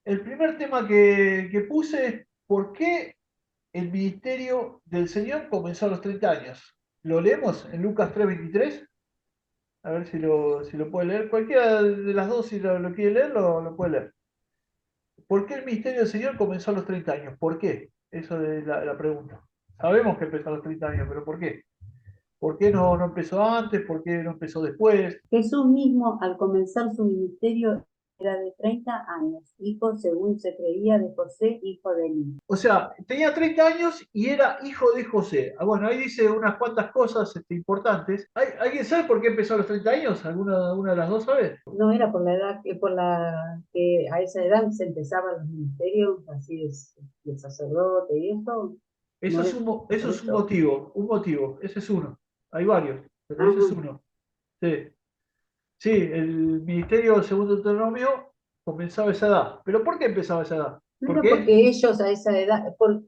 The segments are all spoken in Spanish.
El primer tema que puse es ¿por qué el ministerio del Señor comenzó a los 30 años? ¿Lo leemos en Lucas 3:23? A ver si lo puede leer. Cualquiera de las dos, si lo quiere leer, lo puede leer. ¿Por qué el ministerio del Señor comenzó a los 30 años? ¿Por qué? Eso es la pregunta. Sabemos que empezó a los 30 años, pero ¿por qué? ¿Por qué no empezó antes? ¿Por qué no empezó después? Jesús mismo, al comenzar su ministerio, era de 30 años, hijo, según se creía, de José, hijo de Eli. O sea, tenía 30 años y era hijo de José. Ah, bueno, ahí dice unas cuantas cosas importantes. ¿Alguien sabe por qué empezó a los 30 años? ¿Alguna de las dos sabe? No era por la edad, que por la que a esa edad se empezaban los ministerios, así de sacerdote y eso, Eso no es era eso por es eso. un motivo, ese es uno. Hay varios, pero ese es Ajá. uno. Sí, sí, el ministerio, según Deuteronomio, comenzaba a esa edad. ¿Pero por qué empezaba a esa edad? No ¿Por era qué? porque ellos a esa edad,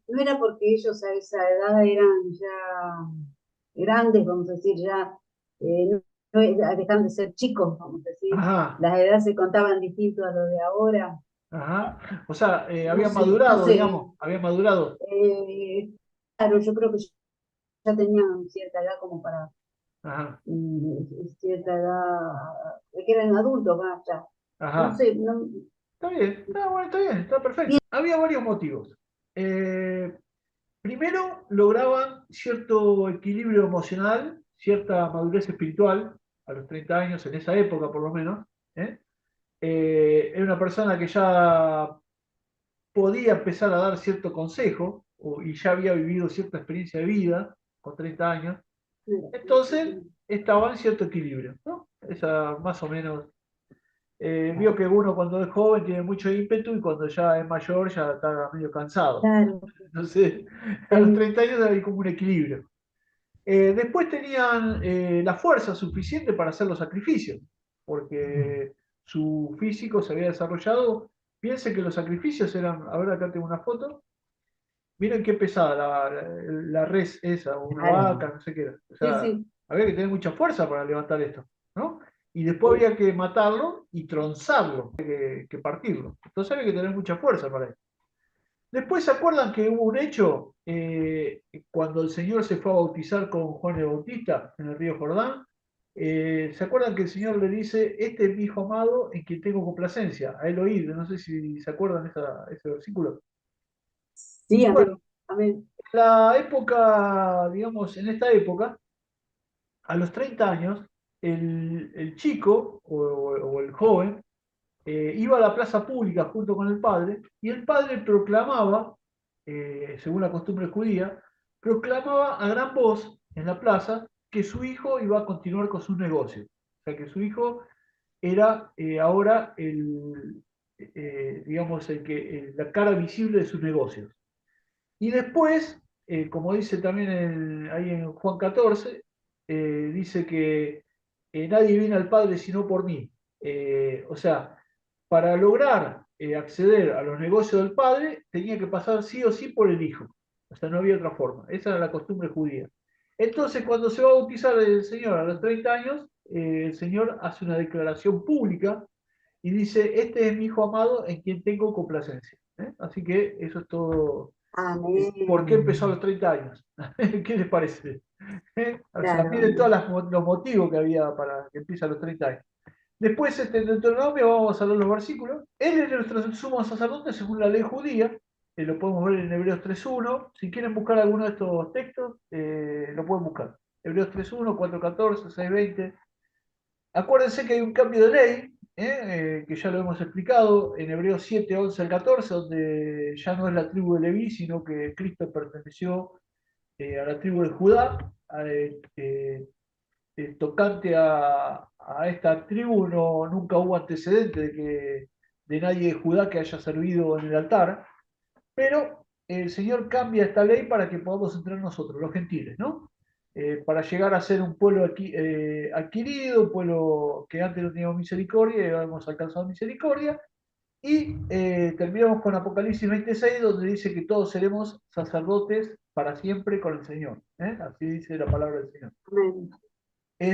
no era porque ellos a esa edad eran ya grandes, vamos a decir, ya dejan de ser chicos, vamos a decir. Ajá, Las edades se contaban distinto a lo de ahora. ajá. O sea, No había sé, no madurado, sé. digamos, había madurado. Eh, claro, yo creo que ya tenían cierta edad como para Ajá, cierta edad, que eran adultos más ya. No ajá. sé, no, Está bien, está bueno, está bien, está perfecto. Había varios motivos. Eh, Primero, lograban cierto equilibrio emocional, cierta madurez espiritual, a los 30 años, en esa época por lo menos. ¿Eh? Era una persona que ya podía empezar a dar cierto consejo y ya había vivido cierta experiencia de vida con 30 años. Entonces, estaba en cierto equilibrio, ¿no? Esa más o menos. Vio que uno cuando es joven tiene mucho ímpetu y cuando ya es mayor ya está medio cansado. claro, Entonces, a los sí. 30 años hay como un equilibrio. Después tenían la fuerza suficiente para hacer los sacrificios, porque su físico se había desarrollado. Piensen que los sacrificios eran, a ver, acá tengo una foto. Miren qué pesada la res esa, o una Claro. vaca, no sé qué era. O Sí, sea, sí. había que tener mucha fuerza para levantar esto, ¿no? Y después Sí. había que matarlo y tronzarlo, que partirlo. Entonces había que tener mucha fuerza para eso. Después se acuerdan que hubo un hecho cuando el Señor se fue a bautizar con Juan el Bautista en el río Jordán. ¿Se acuerdan que el Señor le dice, este es mi hijo amado en quien tengo complacencia? A él oír, no sé si se acuerdan ese versículo. Sí, Bueno, amén. Amén. en la época, digamos, en esta época, a los 30 años, el chico o el joven iba a la plaza pública junto con el padre y el padre proclamaba, según la costumbre judía, proclamaba a gran voz en la plaza que su hijo iba a continuar con sus negocios. O sea, que su hijo era ahora digamos, la cara visible de sus negocios. Y después, como dice también ahí en Juan 14, dice que nadie viene al Padre sino por mí. O sea, para lograr acceder a los negocios del Padre, tenía que pasar sí o sí por el Hijo. O sea, no había otra forma. Esa era la costumbre judía. Entonces, cuando se va a bautizar el Señor a los 30 años, el Señor hace una declaración pública y dice, este es mi Hijo amado en quien tengo complacencia. ¿Eh? Así que eso es todo. ¿Por qué empezó a Amén. los 30 años? ¿Qué les parece? O sea, Claro, miren amén. todos los motivos que había para que empiece a los 30 años. Después, en Deuteronomio, vamos a leer los versículos. Él es nuestro sumo sacerdote según la ley judía. Lo podemos ver en Hebreos 3.1. Si quieren buscar alguno de estos textos, lo pueden buscar. Hebreos 3.1, 4.14, 6.20. Acuérdense que hay un cambio de ley, que ya lo hemos explicado en Hebreos 7, 11 al 14, donde ya no es la tribu de Leví, sino que Cristo perteneció a la tribu de Judá. Tocante a esta tribu, nunca hubo antecedente de nadie de Judá que haya servido en el altar, pero el Señor cambia esta ley para que podamos entrar nosotros, los gentiles, ¿no? Para llegar a ser un pueblo adquirido, un pueblo que antes no teníamos misericordia y ahora hemos alcanzado misericordia. Y terminamos con Apocalipsis 26, donde dice que todos seremos sacerdotes para siempre con el Señor. Así dice la palabra del Señor. Amén.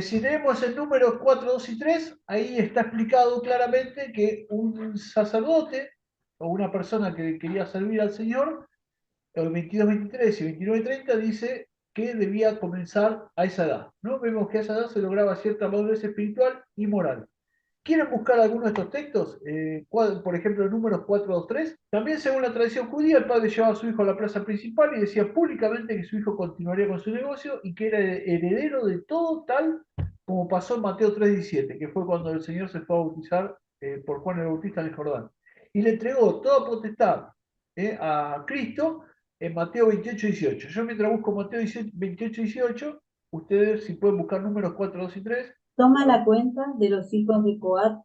Si leemos el número 4, 2 y 3, ahí está explicado claramente que un sacerdote o una persona que quería servir al Señor, el 22-23 y 29-30 dice que debía comenzar a esa edad, ¿no? Vemos que a esa edad se lograba cierta madurez espiritual y moral. ¿Quieren buscar alguno de estos textos? Por ejemplo, números 423. También, según la tradición judía, el padre llevaba a su hijo a la plaza principal y decía públicamente que su hijo continuaría con su negocio y que era heredero de todo, tal como pasó en Mateo 3:17, que fue cuando el Señor se fue a bautizar por Juan el Bautista en el Jordán. Y le entregó toda potestad a Cristo en Mateo 28:18. Yo mientras busco Mateo 28:18, ustedes si pueden buscar números 4, 2 y 3. Toma la cuenta de los hijos de Coat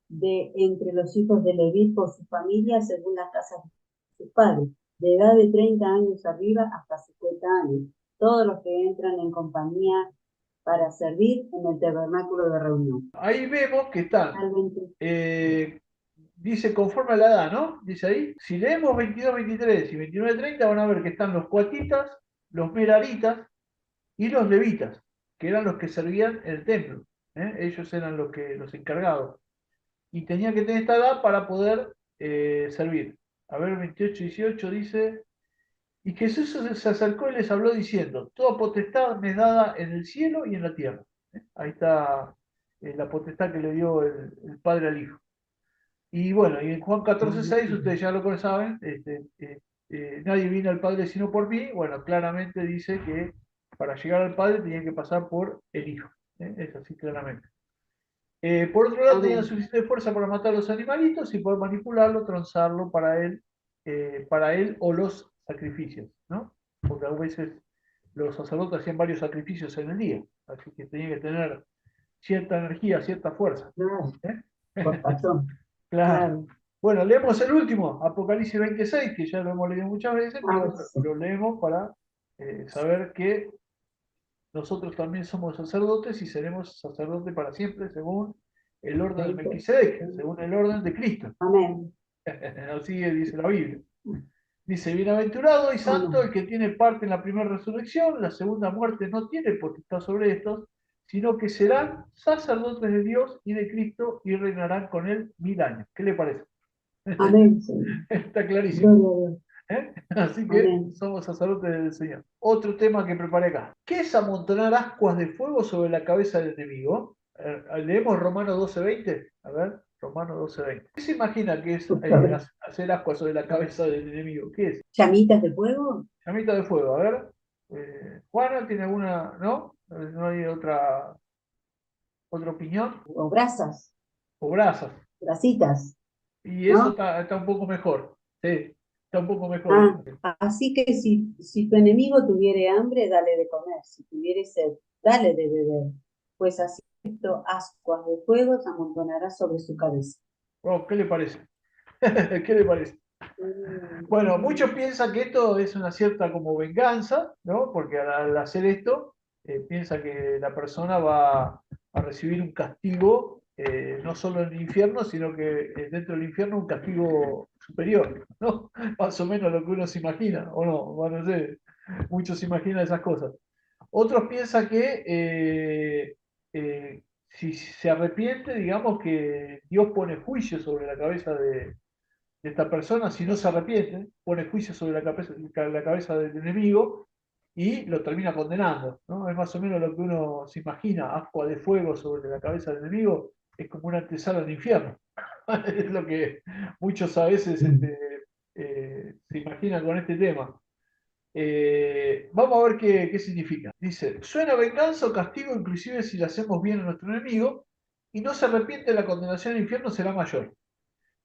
de entre los hijos de Leví por su familia según las casas de sus padres, de edad de 30 años arriba hasta 50 años, todos los que entran en compañía para servir en el tabernáculo de reunión. Ahí vemos que están, Al 20. dice conforme a la edad, ¿no? Dice ahí, si leemos 22-23 y 29-30 van a ver que están los coatitas, los meraritas y los levitas, que eran los que servían en el templo. Ellos eran los encargados. Y tenían que tener esta edad para poder servir. A ver, 28-18 dice, y Jesús se acercó y les habló diciendo, toda potestad me es dada en el cielo y en la tierra. Ahí está la potestad que le dio el Padre al Hijo. Y bueno, y en Juan 14:6, ustedes ya lo saben, nadie vino al Padre sino por mí. Bueno, claramente dice que para llegar al Padre tenían que pasar por el Hijo. Es así claramente. Por otro lado, tenían Amén. suficiente fuerza para matar a los animalitos y poder manipularlo, trozarlo para él o los sacrificios, ¿no? Porque a veces los sacerdotes hacían varios sacrificios en el día, así que tenían que tener cierta energía, cierta fuerza. Claro, ¿eh? por razón. Claro. Claro. Bueno, leemos el último, Apocalipsis 26, que ya lo hemos leído muchas veces, Ah, pero sí. lo leemos para saber que nosotros también somos sacerdotes y seremos sacerdotes para siempre según el orden de Melquisedec, según el orden de Cristo. Amén. Así dice la Biblia. Dice, bienaventurado y santo el Amén. que tiene parte en la primera resurrección, la segunda muerte no tiene potestad sobre estos, sino que serán sacerdotes de Dios y de Cristo y reinarán con él 1000 años. ¿Qué le parece? Amén, Señor. Está clarísimo. Gloria a Dios. Así que Amén. somos sacerdotes del Señor. Otro tema que preparé acá. ¿Qué es amontonar ascuas de fuego sobre la cabeza del enemigo? Leemos Romanos 12:20. A ver, Romanos 12:20. ¿Qué se imagina que es hacer ascuas sobre la cabeza del enemigo? ¿Qué es? ¿Llamitas de fuego? Llamita de fuego. A ver. Juana, ¿tiene alguna? ¿No? ¿No hay otra opinión? ¿O brasas? O brasas. Brasitas, Y eso ¿no? está un poco mejor. Sí, está un poco mejor. Ah, así que si tu enemigo tuviere hambre, dale de comer. Si tuviere sed, dale de beber. Pues así esto ascuas de fuego se amontonará sobre su cabeza. Oh, ¿qué le parece? ¿Qué le parece? Bueno, muchos piensan que esto es una cierta como venganza, ¿no? Porque al hacer esto, piensa que la persona va a recibir un castigo, no solo en el infierno, sino que dentro del infierno un castigo superior, ¿no? Más o menos lo que uno se imagina, o no, bueno, no sé, muchos se imaginan esas cosas. Otros piensan que si se arrepiente, digamos que Dios pone juicio sobre la cabeza de esta persona, si no se arrepiente, pone juicio sobre la cabeza del enemigo y lo termina condenando, ¿no? Es más o menos lo que uno se imagina, ascua de fuego sobre la cabeza del enemigo, es como una antesala del infierno. Es lo que muchos a veces se imaginan con este tema. Vamos a ver qué significa. Dice, suena venganza o castigo inclusive si le hacemos bien a nuestro enemigo y no se arrepiente, la condenación al infierno será mayor.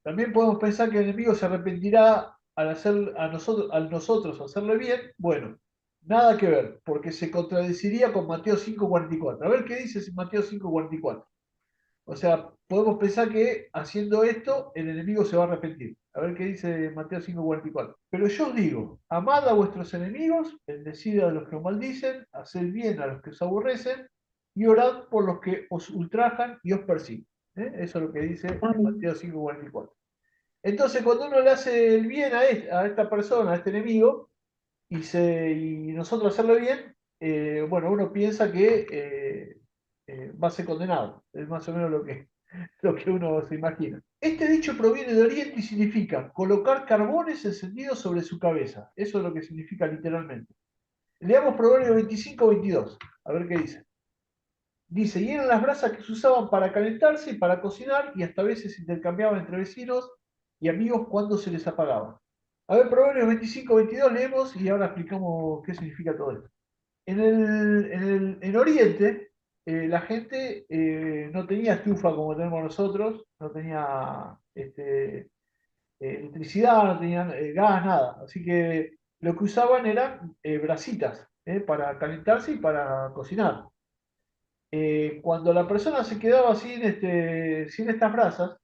También podemos pensar que el enemigo se arrepentirá al nosotros hacerle bien. Bueno, nada que ver, porque se contradeciría con Mateo 5:44. A ver qué dice Mateo 5:44. O sea, podemos pensar que haciendo esto el enemigo se va a arrepentir. A ver qué dice Mateo 5:44. Pero yo os digo, amad a vuestros enemigos, bendecid a los que os maldicen, haced bien a los que os aborrecen y orad por los que os ultrajan y os persiguen. Eso es lo que dice en Amén. Mateo 5:44. Entonces, cuando uno le hace el bien a esta persona, a este enemigo, y nosotros hacerle bien, bueno, uno piensa que va a ser condenado. Es más o menos lo que uno se imagina. Este dicho proviene de Oriente y significa colocar carbones encendidos sobre su cabeza. Eso es lo que significa literalmente. Leamos Proverbios 25-22, a ver qué dice. Dice, y eran las brasas que se usaban para calentarse y para cocinar, y hasta a veces se intercambiaban entre vecinos y amigos cuando se les apagaban. A ver, Proverbios 25-22 leemos y ahora explicamos qué significa todo esto. En Oriente, la gente no tenía estufa como tenemos nosotros, no tenía electricidad, no tenían gas, nada. Así que lo que usaban eran brasitas para calentarse y para cocinar. Cuando la persona se quedaba sin estas brasas,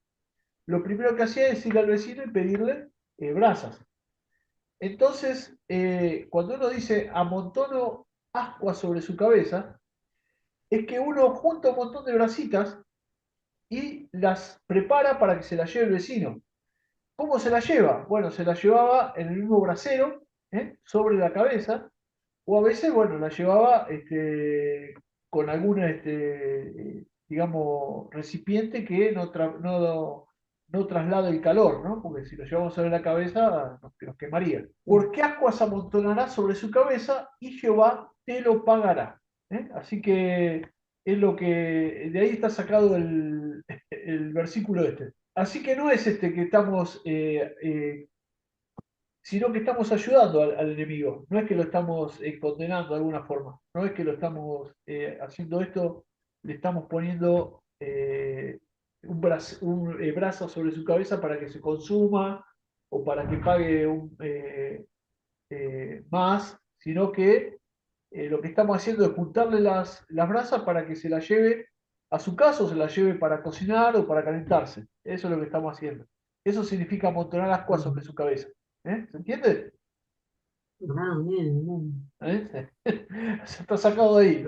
lo primero que hacía es ir al vecino y pedirle brasas. Entonces, cuando uno dice amontono ascuas sobre su cabeza, es que uno junta un montón de brasitas y las prepara para que se las lleve el vecino. ¿Cómo se las lleva? Bueno, se las llevaba en el mismo brasero, sobre la cabeza, o a veces, bueno, la llevaba con algún, digamos, recipiente que no traslade el calor, ¿no? Porque si lo llevamos sobre la cabeza, nos quemaría. Porque ascuas amontonará sobre su cabeza y Jehová te lo pagará. Así que es lo que, de ahí está sacado el versículo este. Así que no es que estamos sino que estamos ayudando al enemigo, no es que lo estamos condenando de alguna forma, no es que lo estamos haciendo esto, le estamos poniendo un brazo sobre su cabeza para que se consuma o para que pague más, sino que lo que estamos haciendo es juntarle las brasas para que se las lleve a su casa o se las lleve para cocinar o para calentarse. Eso es lo que estamos haciendo. Eso significa amontonar ascuas sobre su cabeza. ¿Se entiende? Ah, bien, bien. ¿Eh? Se está sacado de ahí.